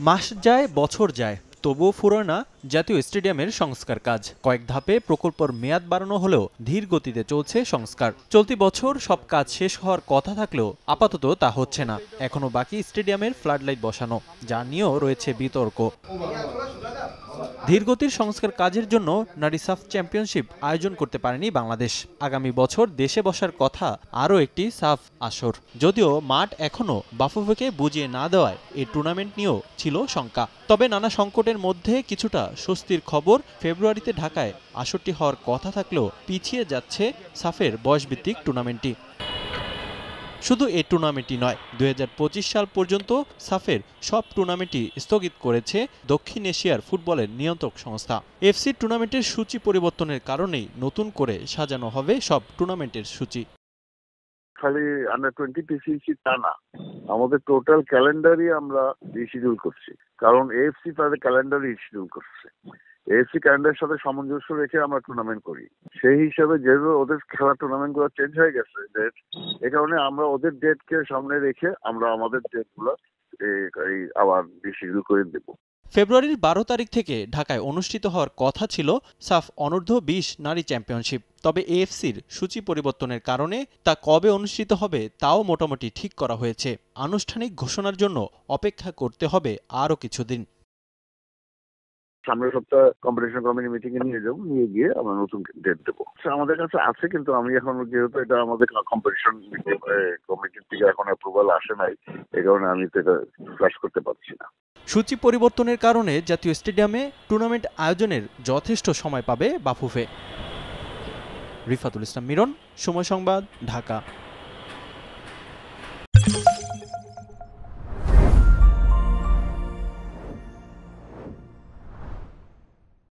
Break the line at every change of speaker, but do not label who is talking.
মাস যায় বছর যায়, তবুও ফুরোয় না জাতীয় স্টেডিয়ামের সংস্কার কাজ। কয়েক ধাপে প্রকল্পের মেয়াদ বাড়ানো হলেও ধীর গতিতে চলছে সংস্কার। চলতি বছর সব কাজ শেষ হওয়ার কথা থাকলেও আপাতত তা হচ্ছে না। এখনো বাকি স্টেডিয়ামের ফ্লাডলাইট বসানো, যা নিয়েও রয়েছে বিতর্ক। ধীরগতির সংস্কার কাজের জন্য নারী সাফ চ্যাম্পিয়নশিপ আয়োজন করতে পারেনি বাংলাদেশ। আগামী বছর দেশে বসার কথা আরও একটি সাফ আসর। যদিও মাঠ এখনও বাফুফেকে বুঝিয়ে না দেওয়ায় এই টুর্নামেন্ট নিয়েও ছিল শঙ্কা। তবে নানা সংকটের মধ্যে কিছুটা স্বস্তির খবর, ফেব্রুয়ারিতে ঢাকায় আসরটি হওয়ার কথা থাকলেও পিছিয়ে যাচ্ছে সাফের বয়সভিত্তিক টুর্নামেন্টটি। শুধু এই টুর্নামেন্টই নয়, 2025 সাল পর্যন্ত সাফের সব টুর্নামেন্টই স্থগিত করেছে দক্ষিণ এশিয়ার ফুটবলের নিয়ন্ত্রক সংস্থা। এফসি টুর্নামেন্টের সূচি পরিবর্তনের কারণেই নতুন করে সাজানো হবে সব টুর্নামেন্টের সূচি।
খালি আন্ডার-20 পিসিসি তা না, আমাদের টোটাল ক্যালেন্ডারই আমরা রিশিডিউল করছি, কারণ এএফসি তাদের ক্যালেন্ডার রিশিডিউল করছে। এএফসি ক্যালেন্ডারের সাথে সামঞ্জস্য রেখে আমরা টুর্নামেন্ট করি। সেই হিসাবে যেহেতু ওদের খেলার টুর্নামেন্টগুলো চেঞ্জ হয়ে গেছে ডেট, এ কারণে আমরা ওদের ডেটকে সামনে রেখে আমরা আমাদের ডেটগুলো আবার রিশিডিউল করে দেবো।
ফেব্রুয়ারির 12 তারিখ থেকে ঢাকায় অনুষ্ঠিত হওয়ার কথা ছিল সাফ অনূর্ধ্ব-20 নারী চ্যাম্পিয়নশিপ। তবে এএফসির সূচি পরিবর্তনের কারণে তা কবে অনুষ্ঠিত হবে তাও মোটামুটি ঠিক করা হয়েছে। আনুষ্ঠানিক ঘোষণার জন্য অপেক্ষা করতে হবে আরও কিছুদিন।
সামনের সপ্তাহে কম্পিটিশন কমিটি মিটিং এ নিয়ে যাবো, নিয়ে গিয়ে আমরা নতুন ডেট দেবো। আমাদের কাছে আছে, কিন্তু আমি এখন যেহেতু এটা আমাদের কম্পিটিশন কমিটির থেকে এখন অ্যাপ্রুভাল আসে নাই, এই কারণে আমি তো এটা ফ্ল্যাশ করতে পারছি না।
সূচি পরিবর্তনের কারণে জাতীয় স্টেডিয়ামে টুর্নামেন্ট আয়োজনের যথেষ্ট সময় পাবে বাফুফে। রিফাতুল ইসলাম মিরন, সময় সংবাদ, ঢাকা।